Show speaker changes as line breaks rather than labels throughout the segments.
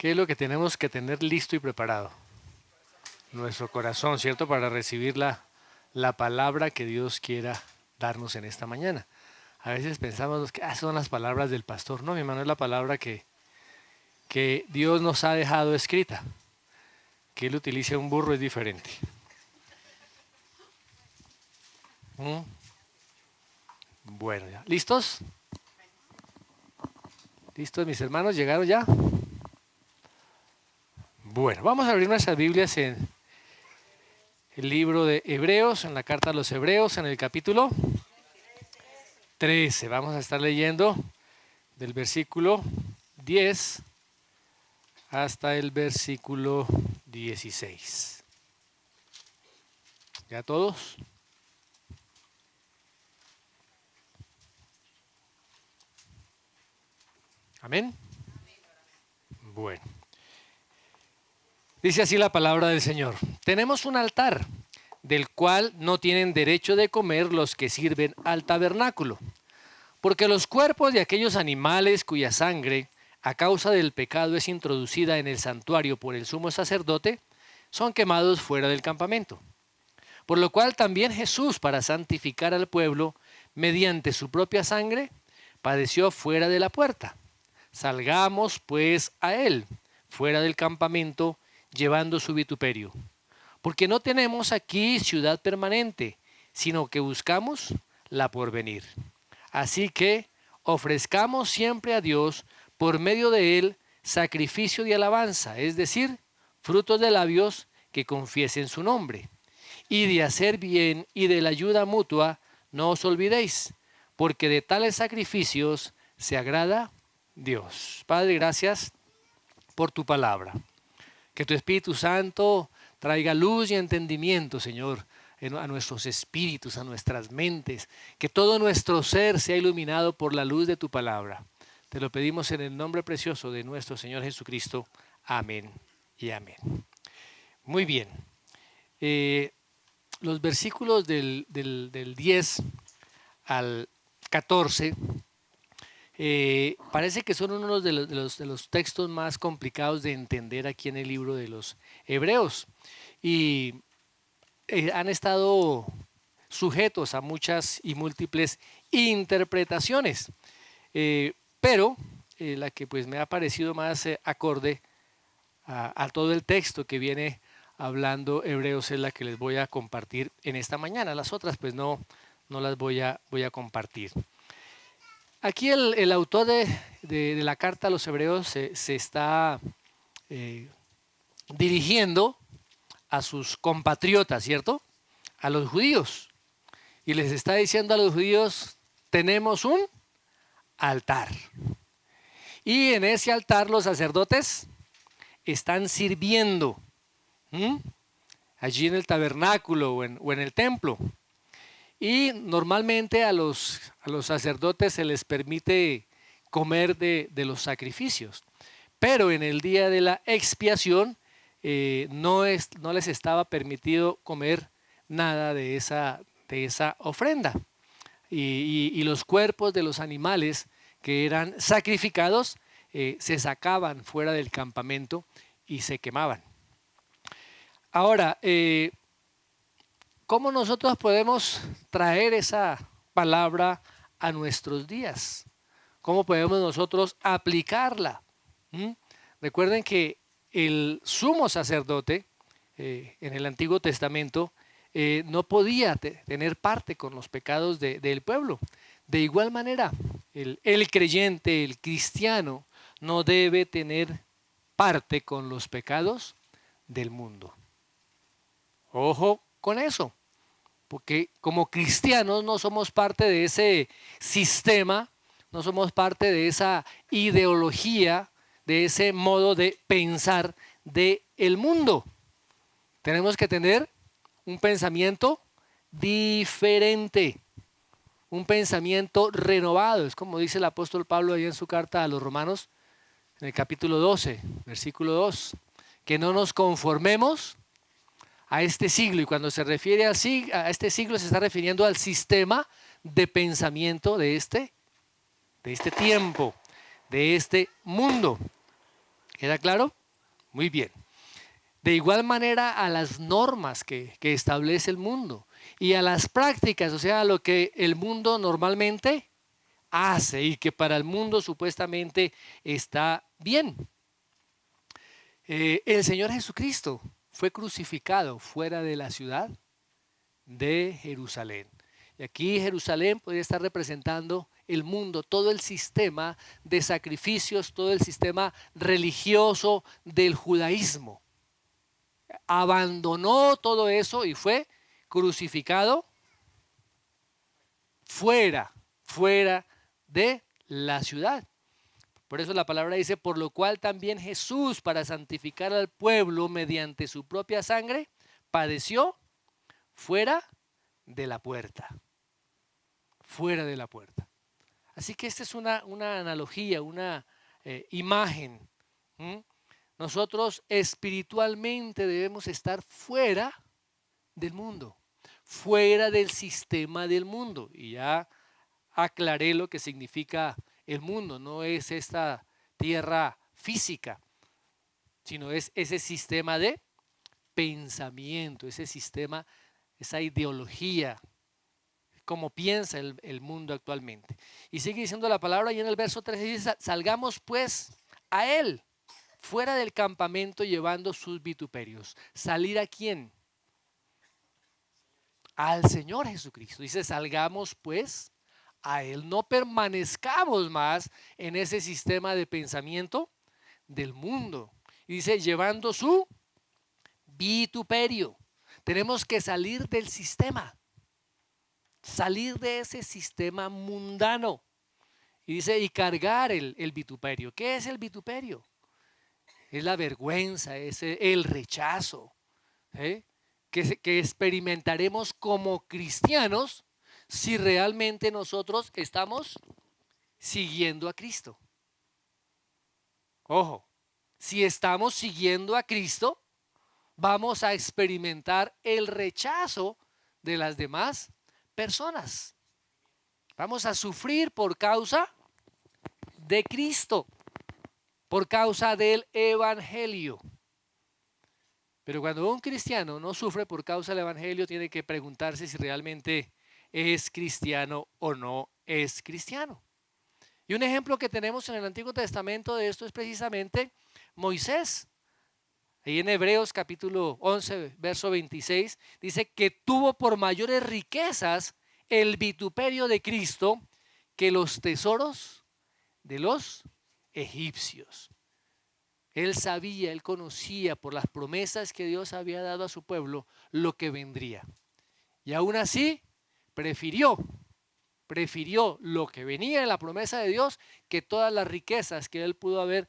¿Qué es lo que tenemos que tener listo y preparado? Nuestro corazón, ¿cierto? Para recibir la palabra que Dios quiera darnos en esta mañana. A veces pensamos que son las palabras del pastor. No, mi hermano, es la palabra que Dios nos ha dejado escrita. Que Él utilice un burro es diferente. Bueno, ya. ¿Listos? ¿Listos, mis hermanos? ¿Llegaron ya? Bueno, vamos a abrir nuestras Biblias en el libro de Hebreos, en la carta a los Hebreos, en el capítulo 13. Vamos a estar leyendo del versículo 10 hasta el versículo 16. ¿Ya todos? ¿Amén? Bueno. Dice así la palabra del Señor. Tenemos un altar del cual no tienen derecho de comer los que sirven al tabernáculo, porque los cuerpos de aquellos animales cuya sangre, a causa del pecado, es introducida en el santuario por el sumo sacerdote, son quemados fuera del campamento. Por lo cual también Jesús, para santificar al pueblo, mediante su propia sangre, padeció fuera de la puerta. Salgamos pues a él, fuera del campamento, llevando su vituperio. Porque no tenemos aquí ciudad permanente, sino que buscamos la porvenir. Así que ofrezcamos siempre a Dios, por medio de él, sacrificio de alabanza, es decir, frutos de labios que confiesen su nombre. Y de hacer bien y de la ayuda mutua, no os olvidéis, porque de tales sacrificios se agrada Dios. Padre, gracias por tu palabra. Que tu Espíritu Santo traiga luz y entendimiento, Señor, a nuestros espíritus, a nuestras mentes. Que todo nuestro ser sea iluminado por la luz de tu palabra. Te lo pedimos en el nombre precioso de nuestro Señor Jesucristo. Amén y amén. Muy bien. Los versículos del 10 al 14 parece que son uno de los textos más complicados de entender aquí en el libro de los Hebreos y han estado sujetos a muchas y múltiples interpretaciones, pero la que pues me ha parecido más acorde a todo el texto que viene hablando Hebreos es la que les voy a compartir en esta mañana. Las otras pues no las voy a compartir. Aquí el autor de la carta a los Hebreos se está dirigiendo a sus compatriotas, ¿cierto? A los judíos. Y les está diciendo a los judíos, tenemos un altar. Y en ese altar los sacerdotes están sirviendo. Allí en el tabernáculo o en el templo. Y normalmente a los sacerdotes se les permite comer de los sacrificios. Pero en el día de la expiación no les estaba permitido comer nada de esa ofrenda. Y los cuerpos de los animales que eran sacrificados se sacaban fuera del campamento y se quemaban. Ahora, ¿cómo nosotros podemos traer esa palabra a nuestros días? ¿Cómo podemos nosotros aplicarla? Recuerden que el sumo sacerdote en el Antiguo Testamento no podía tener parte con los pecados del pueblo. De igual manera, el creyente, el cristiano, no debe tener parte con los pecados del mundo. Ojo con eso, porque como cristianos no somos parte de ese sistema, no somos parte de esa ideología, de ese modo de pensar del mundo. Tenemos que tener un pensamiento diferente, un pensamiento renovado. Es como dice el apóstol Pablo ahí en su carta a los Romanos, en el capítulo 12, versículo 2, que no nos conformemos a este siglo, y cuando se refiere a este siglo se está refiriendo al sistema de pensamiento de este tiempo, de este mundo. ¿Queda claro? Muy bien. De igual manera a las normas que establece el mundo y a las prácticas, o sea, a lo que el mundo normalmente hace y que para el mundo supuestamente está bien. El Señor Jesucristo fue crucificado fuera de la ciudad de Jerusalén. Y aquí Jerusalén podría estar representando el mundo, todo el sistema de sacrificios, todo el sistema religioso del judaísmo. Abandonó todo eso y fue crucificado fuera de la ciudad. Por eso la palabra dice, por lo cual también Jesús, para santificar al pueblo mediante su propia sangre, padeció fuera de la puerta. Fuera de la puerta. Así que esta es una analogía, una imagen. Nosotros espiritualmente debemos estar fuera del mundo, fuera del sistema del mundo. Y ya aclaré lo que significa el mundo. No es esta tierra física, sino es ese sistema de pensamiento, ese sistema, esa ideología, como piensa el mundo actualmente. Y sigue diciendo la palabra y en el verso 13 dice, salgamos pues a él, fuera del campamento llevando sus vituperios. ¿Salir a quién? Al Señor Jesucristo. Dice, salgamos pues a él, no permanezcamos más en ese sistema de pensamiento del mundo. Y dice, llevando su vituperio. Tenemos que salir del sistema. Salir de ese sistema mundano. Y dice, y cargar el vituperio. ¿Qué es el vituperio? Es la vergüenza, es el rechazo, que experimentaremos como cristianos si realmente nosotros estamos siguiendo a Cristo. Ojo, si estamos siguiendo a Cristo, vamos a experimentar el rechazo de las demás personas. Vamos a sufrir por causa de Cristo, por causa del Evangelio. Pero cuando un cristiano no sufre por causa del Evangelio, tiene que preguntarse si realmente es cristiano o no es cristiano. Y un ejemplo que tenemos en el Antiguo Testamento de esto es precisamente Moisés. Ahí en Hebreos capítulo 11, verso 26, dice que tuvo por mayores riquezas el vituperio de Cristo que los tesoros de los egipcios. Él sabía, él conocía por las promesas que Dios había dado a su pueblo lo que vendría. Y aún así prefirió lo que venía en la promesa de Dios que todas las riquezas que él pudo haber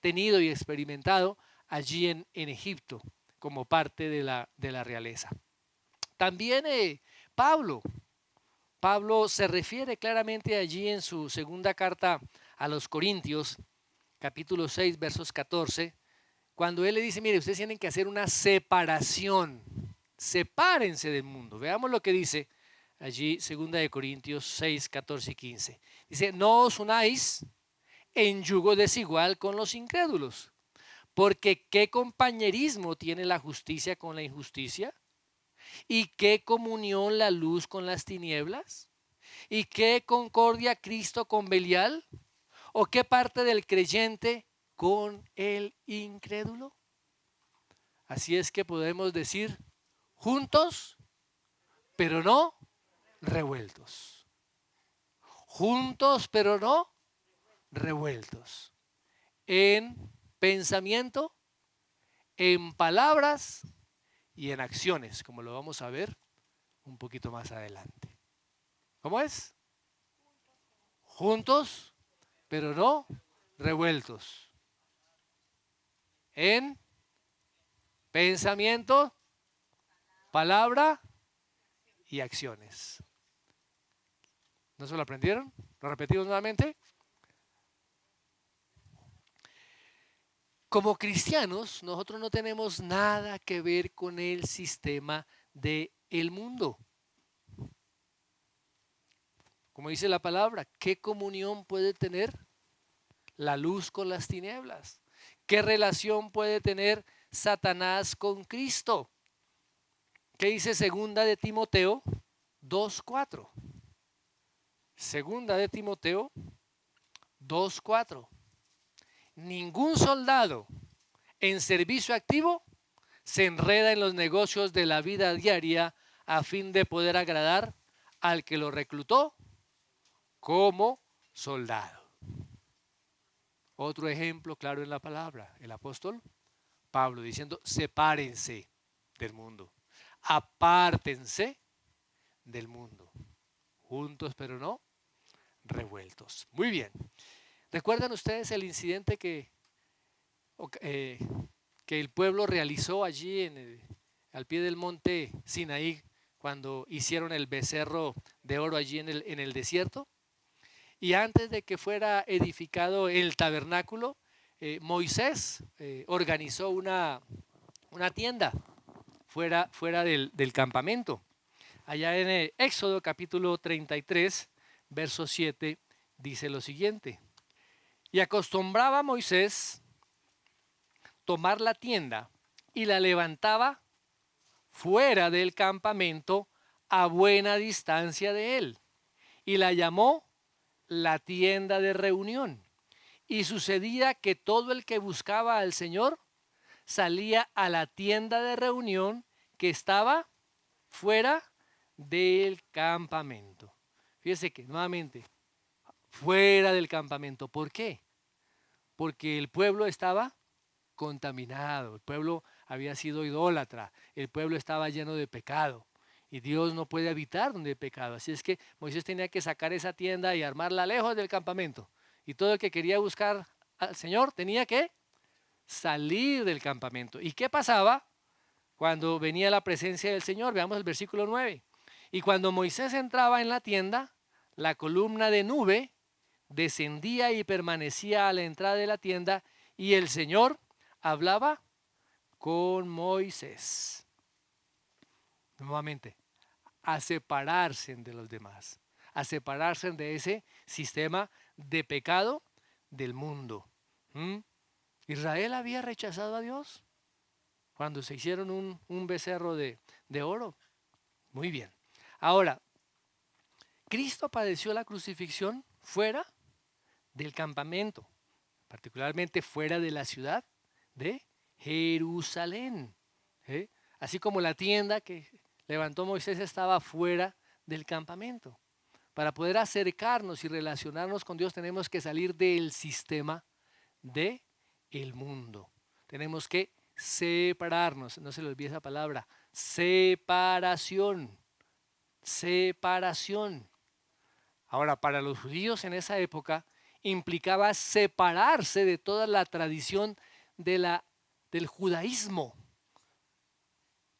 tenido y experimentado allí en Egipto como parte de la realeza. También Pablo se refiere claramente allí en su segunda carta a los Corintios, capítulo 6, versos 14, cuando él le dice, mire, ustedes tienen que hacer una separación, sepárense del mundo. Veamos lo que dice allí, segunda de Corintios 6, 14 y 15. Dice, no os unáis en yugo desigual con los incrédulos, porque ¿qué compañerismo tiene la justicia con la injusticia? ¿Y qué comunión la luz con las tinieblas? ¿Y qué concordia Cristo con Belial? ¿O qué parte del creyente con el incrédulo? Así es que podemos decir juntos, pero no revueltos. Juntos, pero no revueltos. En pensamiento, en palabras y en acciones, como lo vamos a ver un poquito más adelante. ¿Cómo es? Juntos, pero no revueltos. En pensamiento, palabra y acciones. ¿No se lo aprendieron? ¿Lo repetimos nuevamente? Como cristianos, nosotros no tenemos nada que ver con el sistema del mundo. Como dice la palabra, ¿qué comunión puede tener la luz con las tinieblas? ¿Qué relación puede tener Satanás con Cristo? ¿Qué dice segunda de Timoteo 2:4? Segunda de Timoteo 2:4. Ningún soldado en servicio activo se enreda en los negocios de la vida diaria a fin de poder agradar al que lo reclutó como soldado. Otro ejemplo claro en la palabra, el apóstol Pablo diciendo: sepárense del mundo, apártense del mundo, juntos pero no revueltos. Muy bien. ¿Recuerdan ustedes el incidente que el pueblo realizó allí al pie del monte Sinaí cuando hicieron el becerro de oro allí en el desierto? Y antes de que fuera edificado el tabernáculo, Moisés organizó una tienda fuera del campamento. Allá en Éxodo capítulo 33, verso 7, dice lo siguiente: y acostumbraba Moisés tomar la tienda y la levantaba fuera del campamento a buena distancia de él, y la llamó la tienda de reunión. Y sucedía que todo el que buscaba al Señor salía a la tienda de reunión que estaba fuera del campamento. Fíjese que nuevamente, fuera del campamento. ¿Por qué? Porque el pueblo estaba contaminado, el pueblo había sido idólatra, el pueblo estaba lleno de pecado y Dios no puede habitar donde hay pecado. Así es que Moisés tenía que sacar esa tienda y armarla lejos del campamento, y todo el que quería buscar al Señor tenía que salir del campamento. ¿Y qué pasaba cuando venía la presencia del Señor? Veamos el versículo 9. Y cuando Moisés entraba en la tienda, la columna de nube descendía y permanecía a la entrada de la tienda, y el Señor hablaba con Moisés. Nuevamente, a separarse de los demás, a separarse de ese sistema de pecado del mundo. Israel había rechazado a Dios cuando se hicieron un becerro de oro. Muy bien. Ahora, Cristo padeció la crucifixión fuera del campamento, particularmente fuera de la ciudad de Jerusalén. Así como la tienda que levantó Moisés estaba fuera del campamento. Para poder acercarnos y relacionarnos con Dios tenemos que salir del sistema del mundo. Tenemos que separarnos. No se le olvide esa palabra: separación. Separación. Ahora, para los judíos en esa época implicaba separarse de toda la tradición del judaísmo,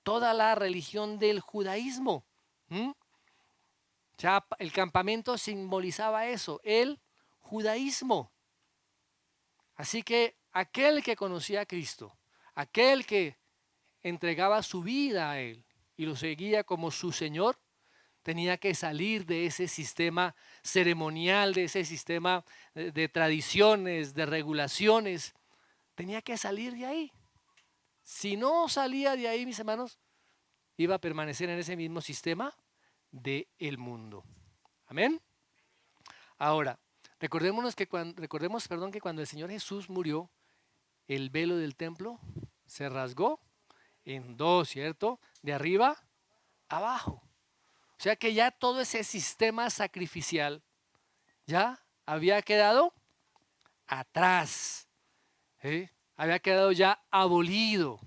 toda la religión del judaísmo. Ya el campamento simbolizaba eso, el judaísmo. Así que aquel que conocía a Cristo, aquel que entregaba su vida a Él y lo seguía como su Señor, tenía que salir de ese sistema ceremonial, de ese sistema de tradiciones, de regulaciones. Tenía que salir de ahí. Si no salía de ahí, mis hermanos, iba a permanecer en ese mismo sistema del mundo. Amén. Ahora, recordemos que cuando el Señor Jesús murió, el velo del templo se rasgó en dos, ¿cierto? De arriba a abajo. O sea que ya todo ese sistema sacrificial ya había quedado atrás. Había quedado ya abolido.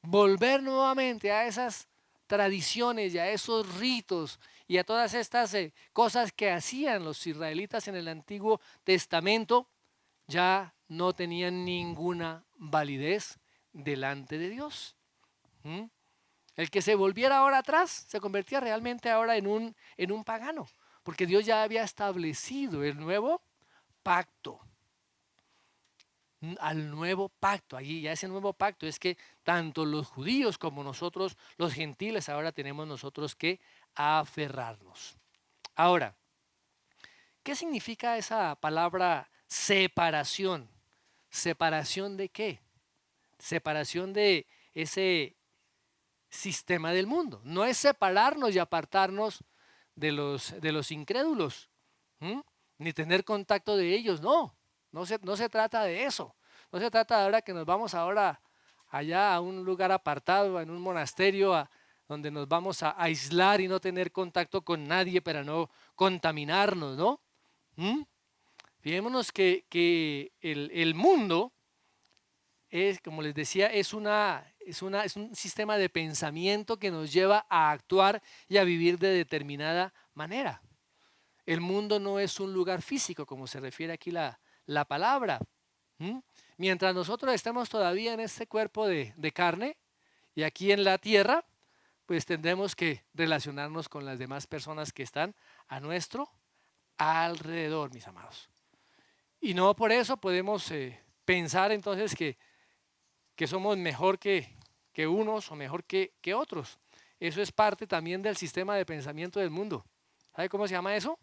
Volver nuevamente a esas tradiciones y a esos ritos y a todas estas cosas que hacían los israelitas en el Antiguo Testamento ya no tenían ninguna validez delante de Dios. El que se volviera ahora atrás se convertía realmente ahora en un pagano, porque Dios ya había establecido el nuevo pacto. Al nuevo pacto, allí ya ese nuevo pacto es que tanto los judíos como nosotros, los gentiles, ahora tenemos nosotros que aferrarnos. Ahora, ¿qué significa esa palabra separación? ¿Separación de qué? Separación de ese sistema del mundo. No es separarnos y apartarnos de los incrédulos, ¿m? Ni tener contacto de ellos, no. No se trata de eso. No se trata de ahora que nos vamos ahora allá a un lugar apartado, en un monasterio, donde nos vamos a aislar y no tener contacto con nadie para no contaminarnos, ¿no? ¿Mm? Fijémonos que el mundo es, como les decía, es un sistema de pensamiento que nos lleva a actuar y a vivir de determinada manera. El mundo no es un lugar físico, como se refiere aquí la palabra. ¿Mm? Mientras nosotros estemos todavía en este cuerpo de carne y aquí en la tierra, pues tendremos que relacionarnos con las demás personas que están a nuestro alrededor, mis amados. Y no por eso podemos pensar entonces que somos mejor que unos o mejor que otros. Eso es parte también del sistema de pensamiento del mundo. ¿Sabe cómo se llama eso?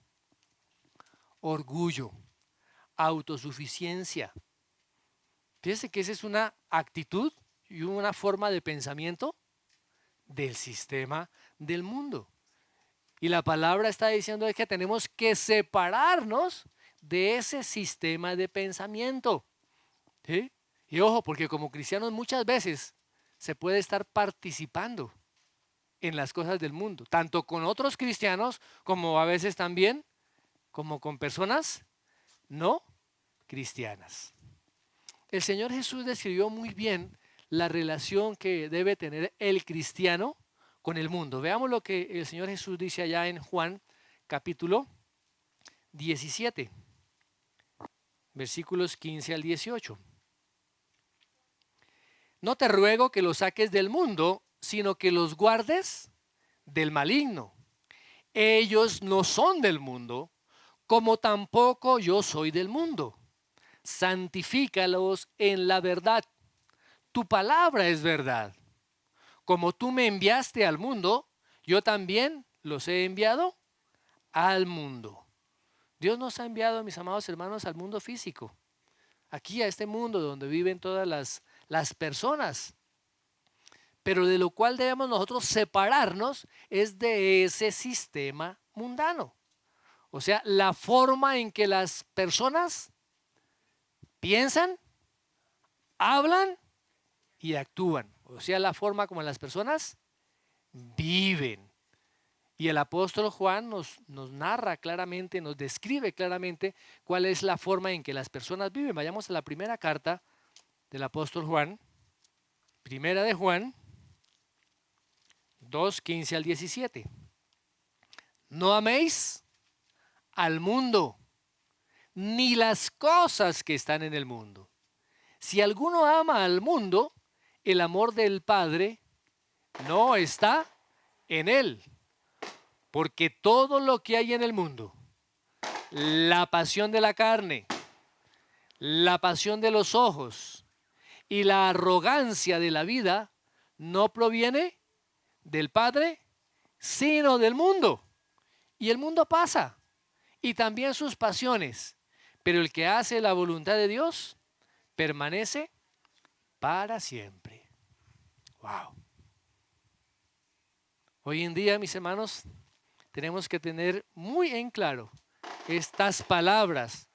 Orgullo, autosuficiencia. Fíjese que esa es una actitud y una forma de pensamiento del sistema del mundo. Y la palabra está diciendo que tenemos que separarnos de ese sistema de pensamiento. ¿Sí? Y ojo, porque como cristianos muchas veces se puede estar participando en las cosas del mundo, tanto con otros cristianos como a veces también como con personas no cristianas. El Señor Jesús describió muy bien la relación que debe tener el cristiano con el mundo. Veamos lo que el Señor Jesús dice allá en Juan capítulo 17, versículos 15 al 18. No te ruego que los saques del mundo, sino que los guardes del maligno. Ellos no son del mundo, como tampoco yo soy del mundo. Santifícalos en la verdad. Tu palabra es verdad. Como tú me enviaste al mundo, yo también los he enviado al mundo. Dios nos ha enviado, mis amados hermanos, al mundo físico. Aquí a este mundo donde viven todas las personas. Pero de lo cual debemos nosotros separarnos es de ese sistema mundano. O sea, la forma en que las personas piensan, hablan y actúan. O sea, la forma como las personas viven. Y el apóstol Juan nos narra claramente, nos describe claramente cuál es la forma en que las personas viven. Vayamos a la primera carta del apóstol Juan, primera de Juan 2, 15 al 17. No améis al mundo, ni las cosas que están en el mundo. Si alguno ama al mundo, el amor del Padre no está en él. Porque todo lo que hay en el mundo, la pasión de la carne, la pasión de los ojos y la arrogancia de la vida, no proviene del Padre, sino del mundo. Y el mundo pasa, y también sus pasiones, pero el que hace la voluntad de Dios permanece para siempre. Wow. Hoy en día, mis hermanos, tenemos que tener muy en claro estas palabras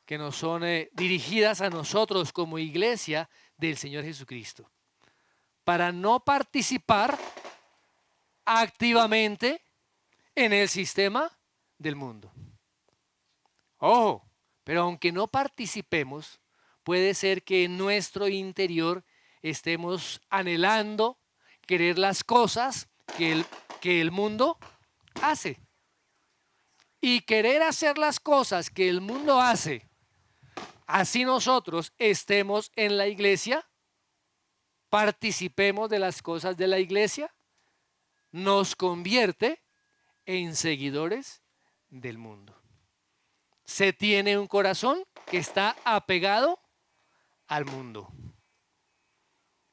que nos son dirigidas a nosotros como iglesia del Señor Jesucristo, para no participar activamente en el sistema del mundo. Ojo, pero aunque no participemos, puede ser que en nuestro interior estemos anhelando querer las cosas que el mundo hace. Y querer hacer las cosas que el mundo hace, así nosotros estemos en la iglesia, participemos de las cosas de la iglesia, nos convierte en seguidores del mundo. Se tiene un corazón que está apegado al mundo.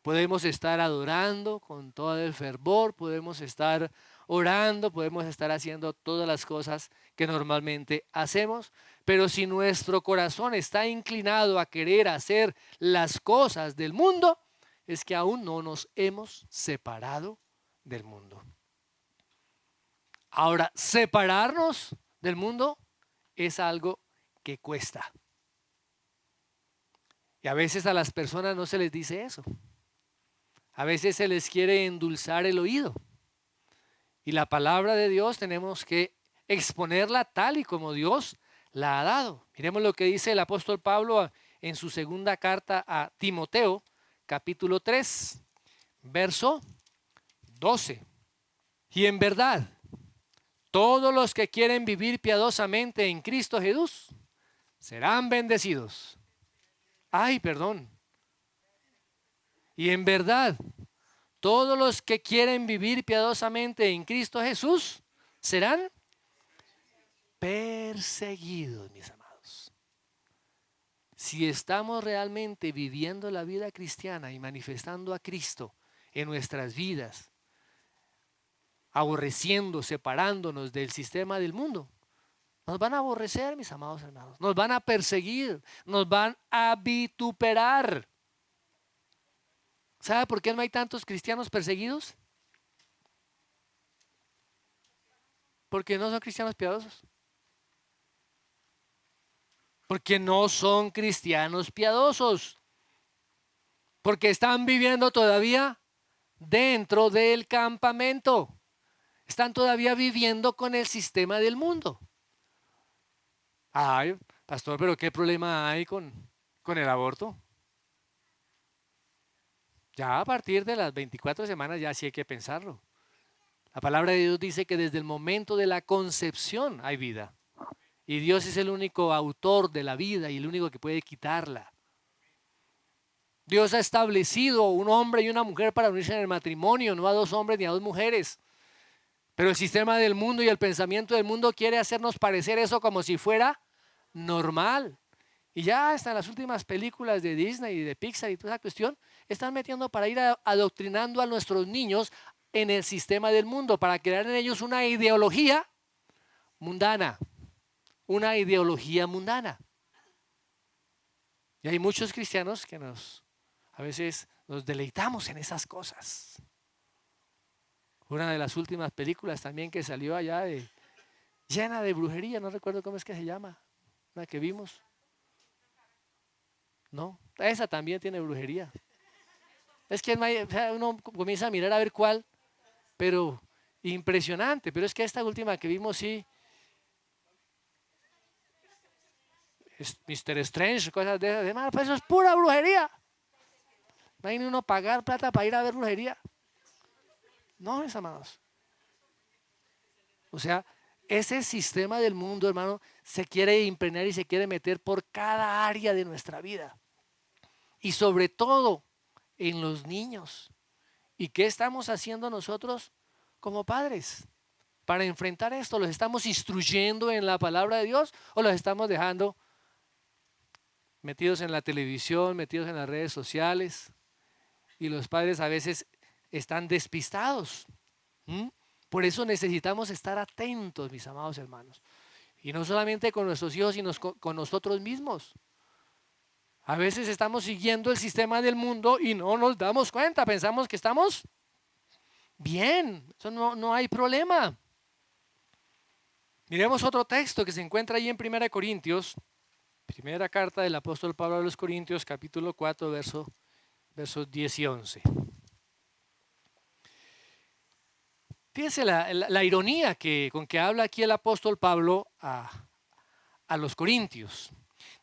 Podemos estar adorando con todo el fervor, podemos estar orando, podemos estar haciendo todas las cosas que normalmente hacemos, pero si nuestro corazón está inclinado a querer hacer las cosas del mundo, es que aún no nos hemos separado del mundo. Ahora, separarnos del mundo es algo que cuesta. Y a veces a las personas no se les dice eso. A veces se les quiere endulzar el oído. Y la palabra de Dios tenemos que exponerla tal y como Dios la ha dado. Miremos lo que dice el apóstol Pablo en su segunda carta a Timoteo, capítulo 3, verso 12. Y en verdad, todos los que quieren vivir piadosamente en Cristo Jesús serán bendecidos. Ay, perdón. Y en verdad, todos los que quieren vivir piadosamente en Cristo Jesús serán perseguidos, mis amados. Si estamos realmente viviendo la vida cristiana y manifestando a Cristo en nuestras vidas, aborreciendo, separándonos del sistema del mundo, nos van a aborrecer, mis amados hermanos, nos van a perseguir, nos van a vituperar. ¿Sabe por qué no hay tantos cristianos perseguidos? Porque no son cristianos piadosos. Porque no son cristianos piadosos. Porque están viviendo todavía dentro del campamento. Están todavía viviendo con el sistema del mundo. Ay, pastor, pero ¿qué problema hay con el aborto? Ya a partir de las 24 semanas ya sí hay que pensarlo. La palabra de Dios dice que desde el momento de la concepción hay vida. Y Dios es el único autor de la vida y el único que puede quitarla. Dios ha establecido un hombre y una mujer para unirse en el matrimonio, no a dos hombres ni a dos mujeres. Pero el sistema del mundo y el pensamiento del mundo quiere hacernos parecer eso como si fuera normal. Y ya hasta en las últimas películas de Disney y de Pixar y toda esa cuestión, están metiendo para ir adoctrinando a nuestros niños en el sistema del mundo, para crear en ellos una ideología mundana. Una ideología mundana. Y hay muchos cristianos que a veces nos deleitamos en esas cosas. Una de las últimas películas también que salió allá llena de brujería, no recuerdo cómo es que se llama, la que vimos. No, esa también tiene brujería. Es que uno comienza a mirar a ver cuál, pero impresionante. Pero es que esta última que vimos sí, es Mr. Strange, cosas de esas demás, pues eso es pura brujería. Imagínate uno pagar plata para ir a ver brujería. No, mis amados. O sea, ese sistema del mundo, hermano, se quiere impregnar y se quiere meter por cada área de nuestra vida. Y sobre todo en los niños. ¿Y qué estamos haciendo nosotros como padres para enfrentar esto? ¿Los estamos instruyendo en la palabra de Dios o los estamos dejando metidos en la televisión, metidos en las redes sociales? Y los padres a veces están despistados. Por eso necesitamos estar atentos, mis amados hermanos. Y no solamente con nuestros hijos, sino con nosotros mismos. A veces estamos siguiendo el sistema del mundo y no nos damos cuenta. Pensamos que estamos bien. Eso no hay problema. Miremos otro texto que se encuentra ahí en 1 Corintios. Primera carta del apóstol Pablo a los Corintios, capítulo 4, versos 10 y 11. Fíjense la ironía con que habla aquí el apóstol Pablo a los Corintios.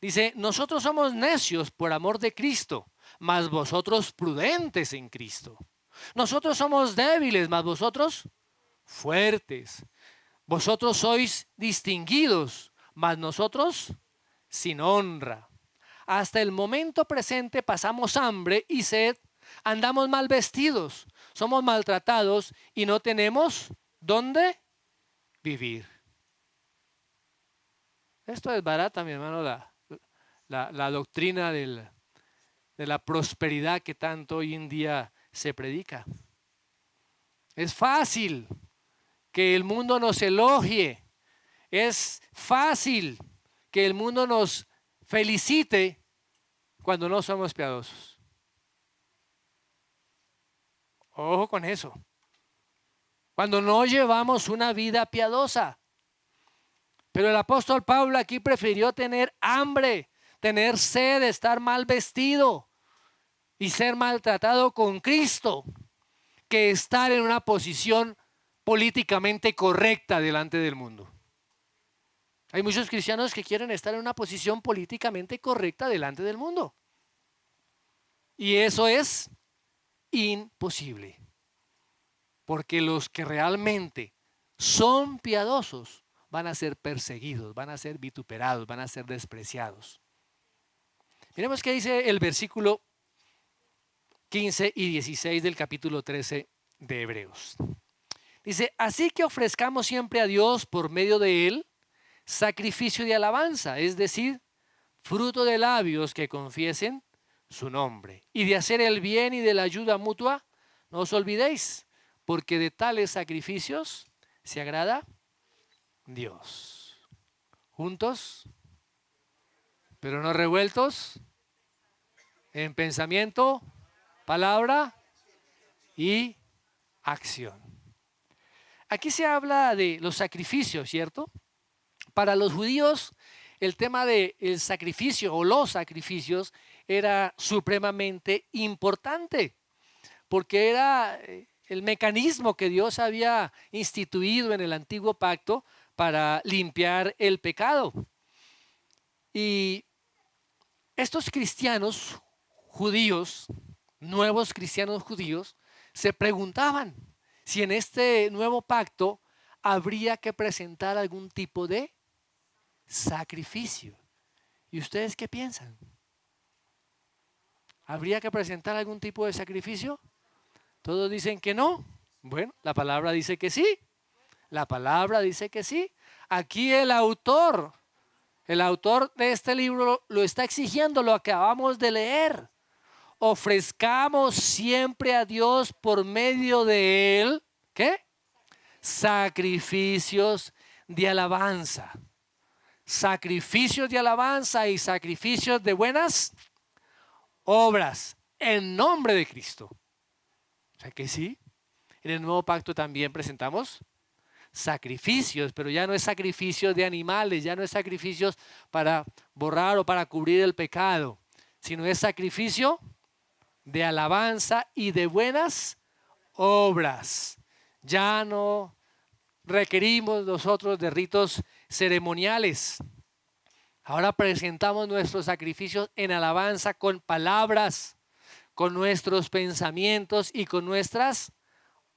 Dice, nosotros somos necios por amor de Cristo, mas vosotros prudentes en Cristo. Nosotros somos débiles, mas vosotros fuertes. Vosotros sois distinguidos, mas nosotros sin honra. Hasta el momento presente pasamos hambre y sed, andamos mal vestidos, somos maltratados y no tenemos dónde vivir. Esto es barata, mi hermano, la doctrina de la prosperidad que tanto hoy en día se predica. Es fácil que el mundo nos elogie, es fácil que el mundo nos felicite cuando no somos piadosos. Ojo con eso. Cuando no llevamos una vida piadosa. Pero el apóstol Pablo aquí prefirió tener hambre, tener sed, estar mal vestido y ser maltratado con Cristo, que estar en una posición políticamente correcta delante del mundo. Hay muchos cristianos que quieren estar en una posición políticamente correcta delante del mundo. Y eso es imposible. Porque los que realmente son piadosos van a ser perseguidos, van a ser vituperados, van a ser despreciados. Miremos qué dice el versículo 15 y 16 del capítulo 13 de Hebreos. Dice, así que ofrezcamos siempre a Dios por medio de Él sacrificio de alabanza, es decir, fruto de labios que confiesen su nombre. Y de hacer el bien y de la ayuda mutua, no os olvidéis, porque de tales sacrificios se agrada Dios. Juntos, pero no revueltos, en pensamiento, palabra y acción. Aquí se habla de los sacrificios, ¿cierto? Para los judíos, el tema del sacrificio o los sacrificios era supremamente importante, porque era el mecanismo que Dios había instituido en el antiguo pacto para limpiar el pecado. Y estos cristianos judíos, nuevos cristianos judíos, se preguntaban si en este nuevo pacto habría que presentar algún tipo de sacrificio. ¿Y ustedes qué piensan? ¿Habría que presentar algún tipo de sacrificio? Todos dicen que no. Bueno, la palabra dice que sí. La palabra dice que sí. Aquí el autor de este libro lo está exigiendo, lo acabamos de leer. Ofrezcamos siempre a Dios por medio de Él, ¿qué? Sacrificios de alabanza. Sacrificios de alabanza y sacrificios de buenas obras en nombre de Cristo. O sea que sí, en el nuevo pacto también presentamos sacrificios, pero ya no es sacrificios de animales, ya no es sacrificios para borrar o para cubrir el pecado, sino es sacrificio de alabanza y de buenas obras. Ya no requerimos nosotros de ritos ceremoniales. Ahora presentamos nuestros sacrificios en alabanza con palabras, con nuestros pensamientos y con nuestras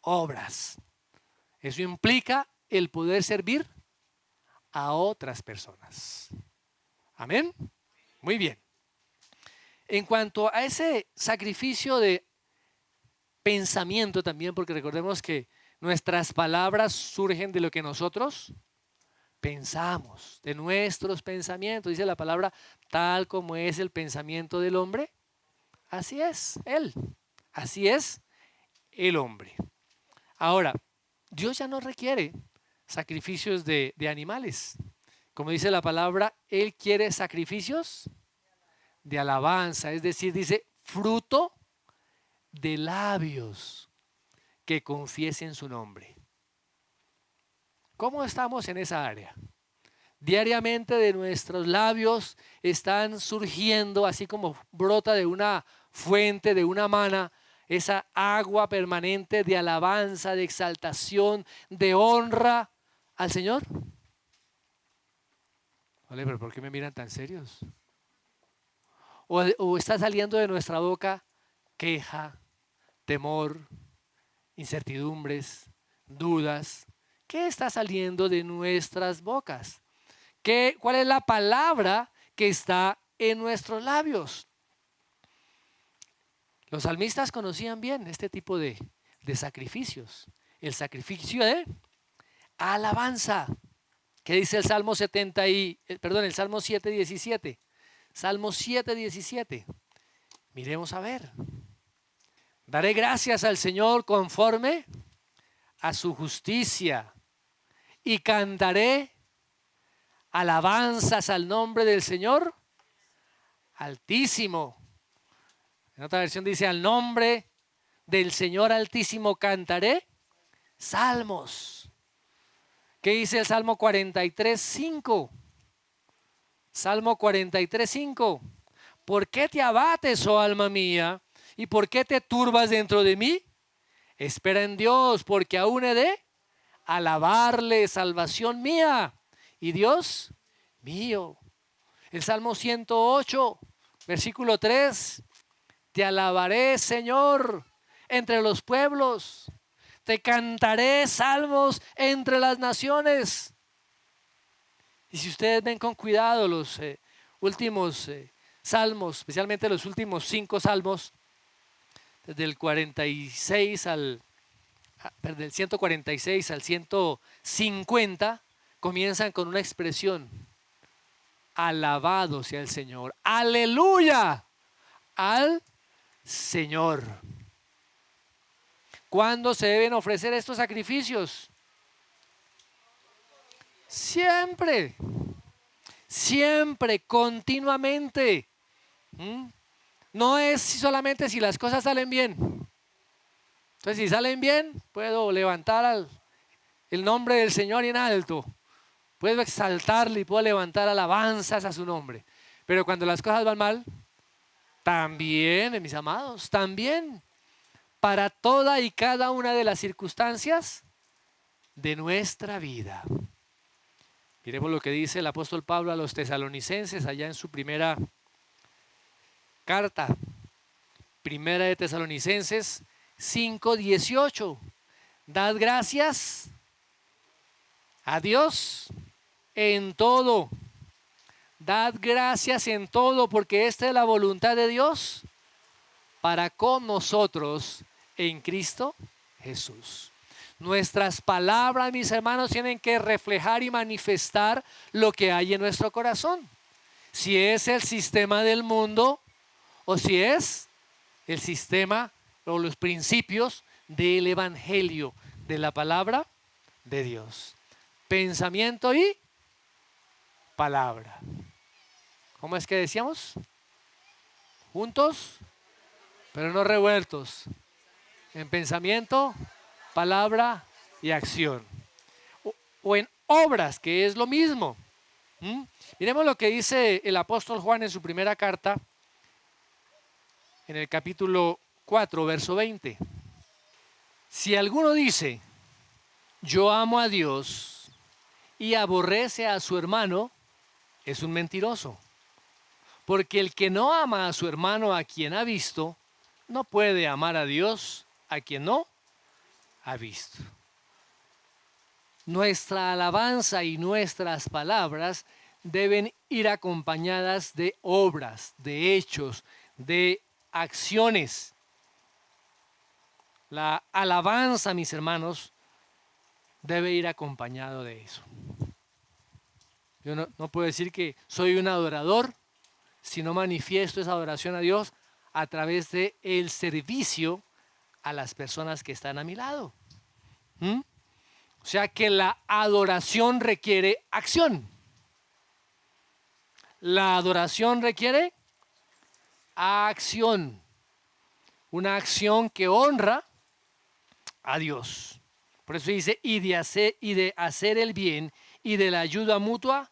obras. Eso implica el poder servir a otras personas. Amén. Muy bien. En cuanto a ese sacrificio de pensamiento también, porque recordemos que nuestras palabras surgen de lo que nosotros pensamos, de nuestros pensamientos. Dice la palabra, tal como es el pensamiento del hombre, así es él, así es el hombre. Ahora, Dios ya no requiere sacrificios de animales. Como dice la palabra, Él quiere sacrificios de alabanza, es decir, dice fruto de labios que confiesen su nombre. ¿Cómo estamos en esa área? Diariamente de nuestros labios están surgiendo, así como brota de una fuente, de una mana, esa agua permanente de alabanza, de exaltación, de honra al Señor. Vale, pero ¿por qué me miran tan serios? O está saliendo de nuestra boca queja, temor, incertidumbres, dudas. ¿Qué está saliendo de nuestras bocas? ¿Cuál es la palabra que está en nuestros labios? Los salmistas conocían bien este tipo de sacrificios. El sacrificio de alabanza. ¿Qué dice el Salmo el Salmo 7:17? Salmo 7:17. Miremos a ver. Daré gracias al Señor conforme a su justicia. y cantaré alabanzas al nombre del Señor Altísimo. En otra versión dice, al nombre del Señor Altísimo cantaré salmos. ¿Qué dice el Salmo 43:5? Salmo 43:5. ¿Por qué te abates, oh alma mía? ¿Y por qué te turbas dentro de mí? Espera en Dios, porque aún he de alabarle, salvación mía y Dios mío. El Salmo 108, versículo 3. Te alabaré, Señor, entre los pueblos. Te cantaré salmos entre las naciones. Y si ustedes ven con cuidado los últimos salmos, especialmente los últimos 5 salmos, desde el 46 del 146 al 150, comienzan con una expresión: alabado sea el Señor, aleluya al Señor. ¿Cuándo se deben ofrecer estos sacrificios? Siempre, siempre, continuamente. No es solamente si las cosas salen bien. Entonces, si salen bien, puedo levantar el nombre del Señor en alto. Puedo exaltarle y puedo levantar alabanzas a su nombre. Pero cuando las cosas van mal, también, mis amados, también, para toda y cada una de las circunstancias de nuestra vida. Miremos lo que dice el apóstol Pablo a los tesalonicenses allá en su primera carta. Primera de Tesalonicenses 5:18. Dad gracias a Dios en todo. Dad gracias en todo, porque esta es la voluntad de Dios para con nosotros en Cristo Jesús. Nuestras palabras, mis hermanos, tienen que reflejar y manifestar lo que hay en nuestro corazón. Si es el sistema del mundo o si es el sistema o los principios del Evangelio, de la palabra de Dios. Pensamiento y palabra. ¿Cómo es que decíamos? Juntos, pero no revueltos. En pensamiento, palabra y acción. O en obras, que es lo mismo. Miremos lo que dice el apóstol Juan en su primera carta, en el capítulo 4, verso 20. Si alguno dice, yo amo a Dios, y aborrece a su hermano, es un mentiroso. Porque el que no ama a su hermano a quien ha visto, no puede amar a Dios a quien no ha visto. Nuestra alabanza y nuestras palabras deben ir acompañadas de obras, de hechos, de acciones. La alabanza, mis hermanos, debe ir acompañado de eso. Yo no puedo decir que soy un adorador si no manifiesto esa adoración a Dios a través de el servicio a las personas que están a mi lado. O sea que la adoración requiere acción. La adoración requiere acción. Una acción que honra a Dios. Por eso dice, y de hacer el bien y de la ayuda mutua,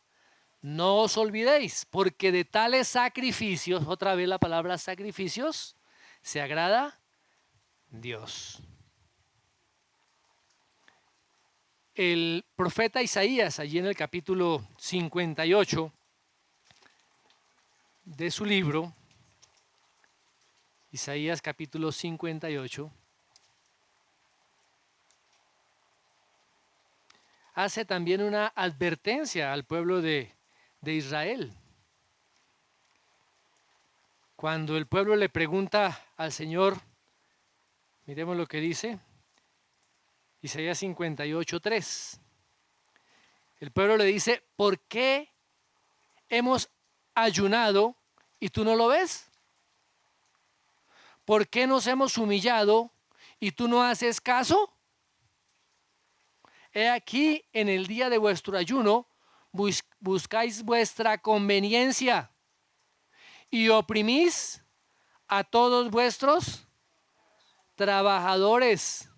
no os olvidéis, porque de tales sacrificios, otra vez la palabra sacrificios, se agrada Dios. El profeta Isaías, allí en el capítulo 58 de su libro, Isaías capítulo 58, hace también una advertencia al pueblo de Israel. Cuando el pueblo le pregunta al Señor, miremos lo que dice, Isaías 58:3. El pueblo le dice, ¿por qué hemos ayunado y tú no lo ves? ¿Por qué nos hemos humillado y tú no haces caso? He aquí en el día de vuestro ayuno buscáis vuestra conveniencia y oprimís a todos vuestros trabajadores.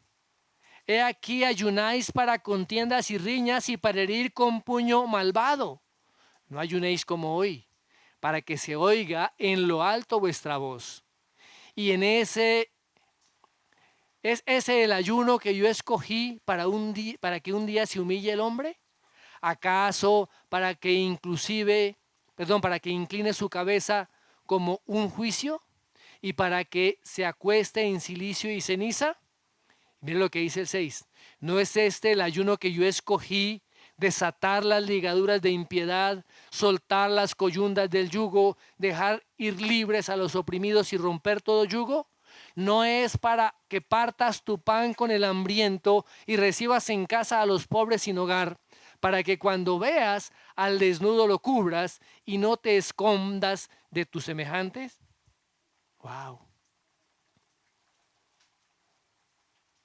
He aquí ayunáis para contiendas y riñas y para herir con puño malvado. No ayunéis como hoy, para que se oiga en lo alto vuestra voz. Y en ese ¿es ese el ayuno que yo escogí para que un día se humille el hombre? ¿Acaso para que para que incline su cabeza como un juicio y para que se acueste en silicio y ceniza? Mire lo que dice el 6. ¿No es este el ayuno que yo escogí? Desatar las ligaduras de impiedad, soltar las coyundas del yugo, dejar ir libres a los oprimidos y romper todo yugo. No es para que partas tu pan con el hambriento y recibas en casa a los pobres sin hogar, para que cuando veas al desnudo lo cubras y no te escondas de tus semejantes. Wow.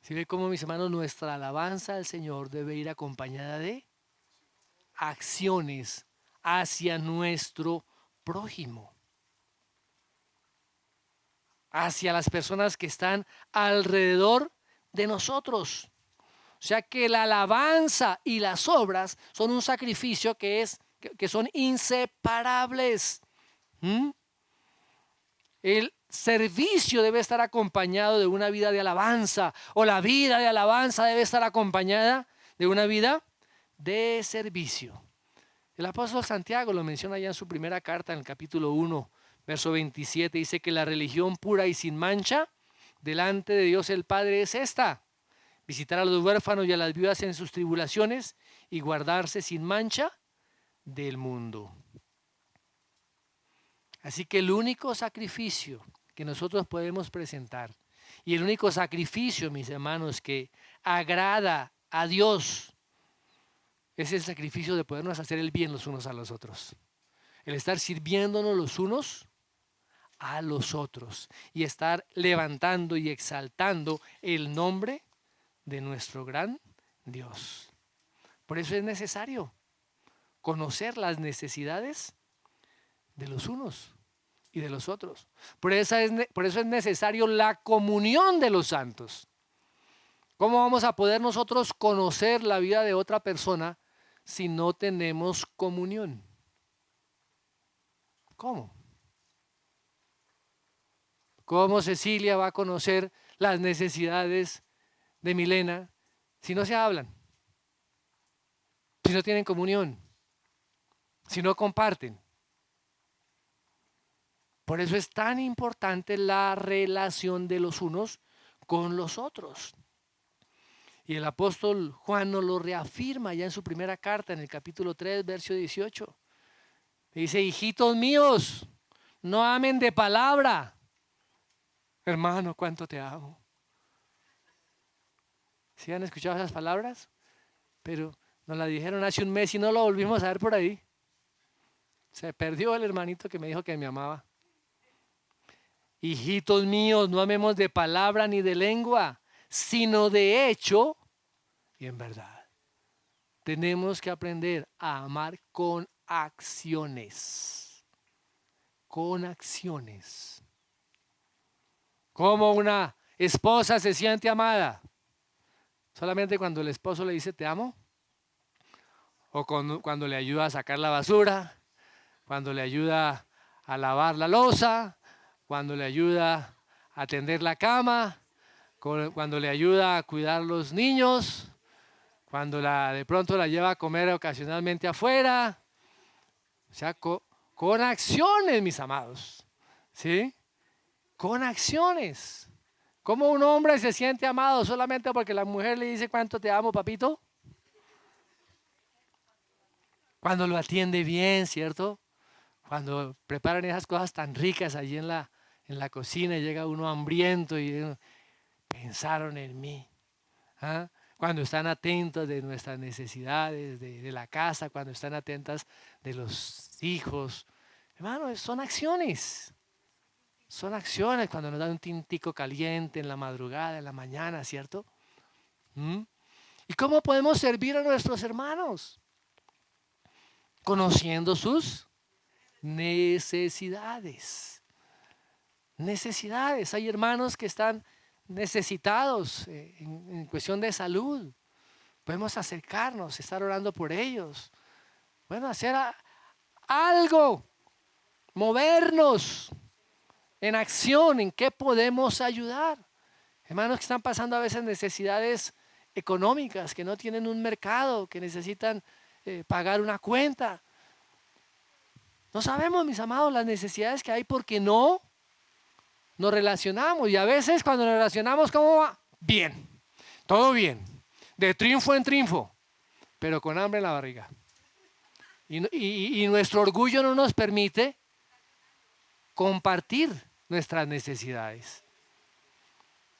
¿Sí ve cómo, mis hermanos, nuestra alabanza al Señor debe ir acompañada de acciones hacia nuestro prójimo, hacia las personas que están alrededor de nosotros? O sea que la alabanza y las obras son un sacrificio que son inseparables. El servicio debe estar acompañado de una vida de alabanza, o la vida de alabanza debe estar acompañada de una vida de servicio. El apóstol Santiago lo menciona ya en su primera carta, en el capítulo 1, verso 27, dice que la religión pura y sin mancha delante de Dios el Padre es esta: visitar a los huérfanos y a las viudas en sus tribulaciones y guardarse sin mancha del mundo. Así que el único sacrificio que nosotros podemos presentar, y el único sacrificio, mis hermanos, que agrada a Dios, es el sacrificio de podernos hacer el bien los unos a los otros. El estar sirviéndonos los unos a los otros y estar levantando y exaltando el nombre de nuestro gran Dios. Por eso es necesario conocer las necesidades de los unos y de los otros. Por eso es necesario la comunión de los santos. ¿Cómo vamos a poder nosotros conocer la vida de otra persona si no tenemos comunión? ¿Cómo? ¿Cómo Cecilia va a conocer las necesidades de Milena si no se hablan? Si no tienen comunión, si no comparten. Por eso es tan importante la relación de los unos con los otros. Y el apóstol Juan nos lo reafirma ya en su primera carta, en el capítulo 3, verso 18. Dice: hijitos míos, no amen de palabra. Hermano, cuánto te amo. ¿Sí han escuchado esas palabras? Pero nos las dijeron hace un mes y no lo volvimos a ver por ahí. Se perdió el hermanito que me dijo que me amaba. Hijitos míos, no amemos de palabra ni de lengua, sino de hecho y en verdad. Tenemos que aprender a amar con acciones. Con acciones. ¿Cómo una esposa se siente amada? ¿Solamente cuando el esposo le dice te amo? ¿O cuando le ayuda a sacar la basura? ¿Cuando le ayuda a lavar la loza? ¿Cuando le ayuda a tender la cama? ¿Cuando le ayuda a cuidar los niños? ¿Cuando de pronto la lleva a comer ocasionalmente afuera? O sea, con acciones, mis amados. ¿Sí? Con acciones. ¿Cómo un hombre se siente amado solamente porque la mujer le dice cuánto te amo, papito? Cuando lo atiende bien, ¿cierto? Cuando preparan esas cosas tan ricas allí en la cocina y llega uno hambriento y pensaron en mí. ¿Ah? Cuando están atentos de nuestras necesidades, de la casa, cuando están atentas de los hijos. Hermano, son acciones. Son acciones cuando nos dan un tintico caliente en la madrugada, en la mañana, ¿cierto? ¿Y cómo podemos servir a nuestros hermanos? Conociendo sus necesidades. Necesidades. Hay hermanos que están necesitados en cuestión de salud. Podemos acercarnos, estar orando por ellos. Bueno, hacer algo, movernos en acción, en qué podemos ayudar. Hermanos que están pasando a veces necesidades económicas, que no tienen un mercado, que necesitan pagar una cuenta. No sabemos, mis amados, las necesidades que hay porque no nos relacionamos. Y a veces cuando nos relacionamos, ¿cómo va? Bien, todo bien, de triunfo en triunfo, pero con hambre en la barriga. Y nuestro orgullo no nos permite compartir nuestras necesidades.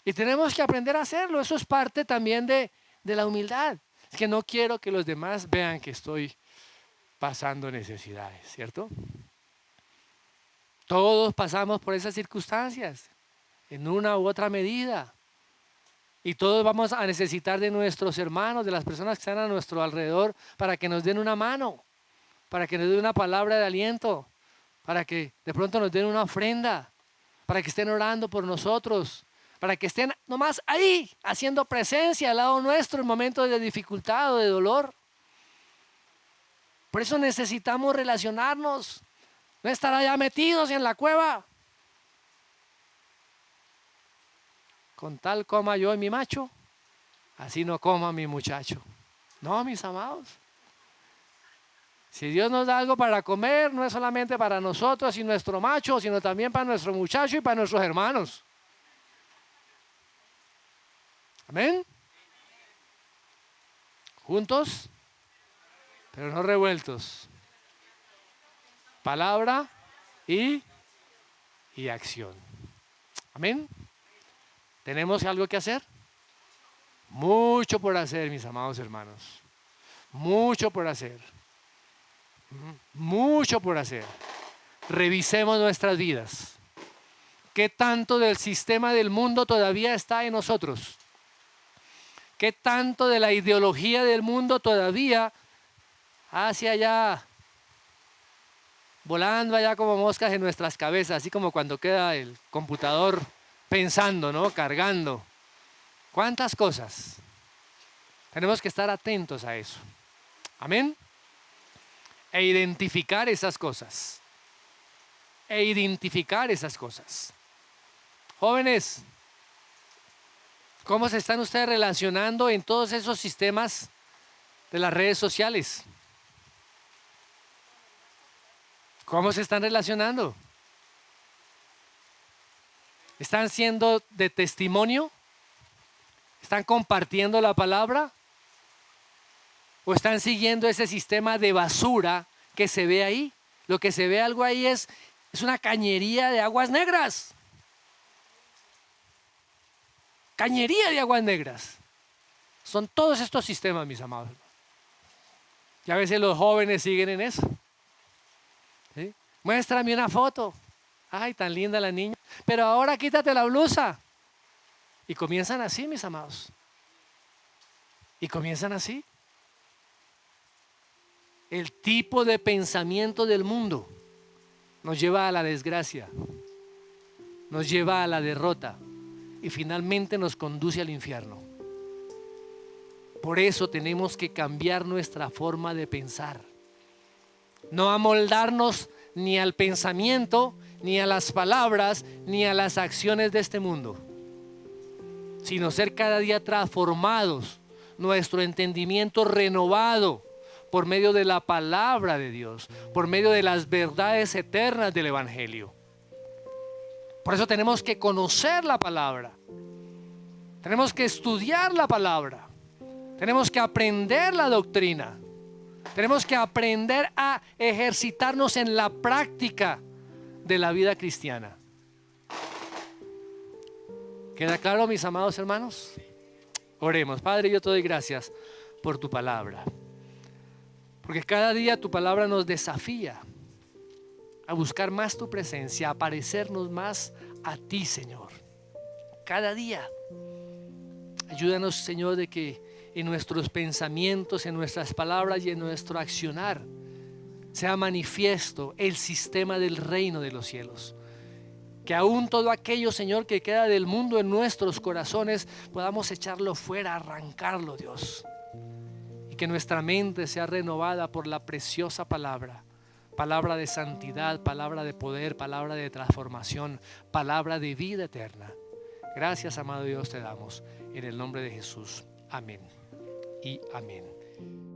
Y tenemos que aprender a hacerlo. Eso es parte también de la humildad. Es que no quiero que los demás vean que estoy pasando necesidades, ¿cierto? Todos pasamos por esas circunstancias, en una u otra medida. Y todos vamos a necesitar de nuestros hermanos, de las personas que están a nuestro alrededor, para que nos den una mano, para que nos den una palabra de aliento, para que de pronto nos den una ofrenda, para que estén orando por nosotros, para que estén nomás ahí, haciendo presencia al lado nuestro en momentos de dificultad o de dolor. Por eso necesitamos relacionarnos, no estar allá metidos en la cueva. Con tal coma yo y mi macho, así no coma mi muchacho. No, mis amados. Si Dios nos da algo para comer, no es solamente para nosotros y nuestro macho, sino también para nuestro muchacho y para nuestros hermanos. Amén. Juntos, pero no revueltos. Palabra y acción. Amén. ¿Tenemos algo que hacer? Mucho por hacer, mis amados hermanos. Mucho por hacer. Mucho por hacer. Revisemos nuestras vidas. ¿Qué tanto del sistema del mundo todavía está en nosotros? ¿Qué tanto de la ideología del mundo todavía hacia allá, volando allá como moscas en nuestras cabezas, así como cuando queda el computador pensando, ¿no? Cargando. ¿Cuántas cosas? Tenemos que estar atentos a eso. Amén. E identificar esas cosas. Jóvenes, ¿cómo se están ustedes relacionando en todos esos sistemas de las redes sociales? ¿Cómo se están relacionando? ¿Están siendo de testimonio? ¿Están compartiendo la palabra? ¿O están siguiendo ese sistema de basura que se ve ahí? Lo que se ve algo ahí es una cañería de aguas negras. Cañería de aguas negras. Son todos estos sistemas, mis amados. Y a veces los jóvenes siguen en eso. ¿Sí? Muéstrame una foto. Ay, tan linda la niña. Pero ahora quítate la blusa. Y comienzan así, mis amados. Y comienzan así. El tipo de pensamiento del mundo nos lleva a la desgracia, nos lleva a la derrota y finalmente nos conduce al infierno. Por eso tenemos que cambiar nuestra forma de pensar. No amoldarnos ni al pensamiento, ni a las palabras, ni a las acciones de este mundo, sino ser cada día transformados, nuestro entendimiento renovado por medio de la palabra de Dios, por medio de las verdades eternas del Evangelio. Por eso tenemos que conocer la palabra, tenemos que estudiar la palabra, tenemos que aprender la doctrina, tenemos que aprender a ejercitarnos en la práctica de la vida cristiana. ¿Queda claro, mis amados hermanos? Oremos. Padre, yo te doy gracias por tu palabra, porque cada día tu palabra nos desafía a buscar más tu presencia, a parecernos más a ti, Señor. Cada día. Ayúdanos, Señor, de que en nuestros pensamientos, en nuestras palabras y en nuestro accionar sea manifiesto el sistema del reino de los cielos. Que aún todo aquello, Señor, que queda del mundo en nuestros corazones, podamos echarlo fuera, arrancarlo, Dios. Y que nuestra mente sea renovada por la preciosa palabra. Palabra de santidad, palabra de poder, palabra de transformación, palabra de vida eterna. Gracias, amado Dios, te damos. En el nombre de Jesús. Amén y amén.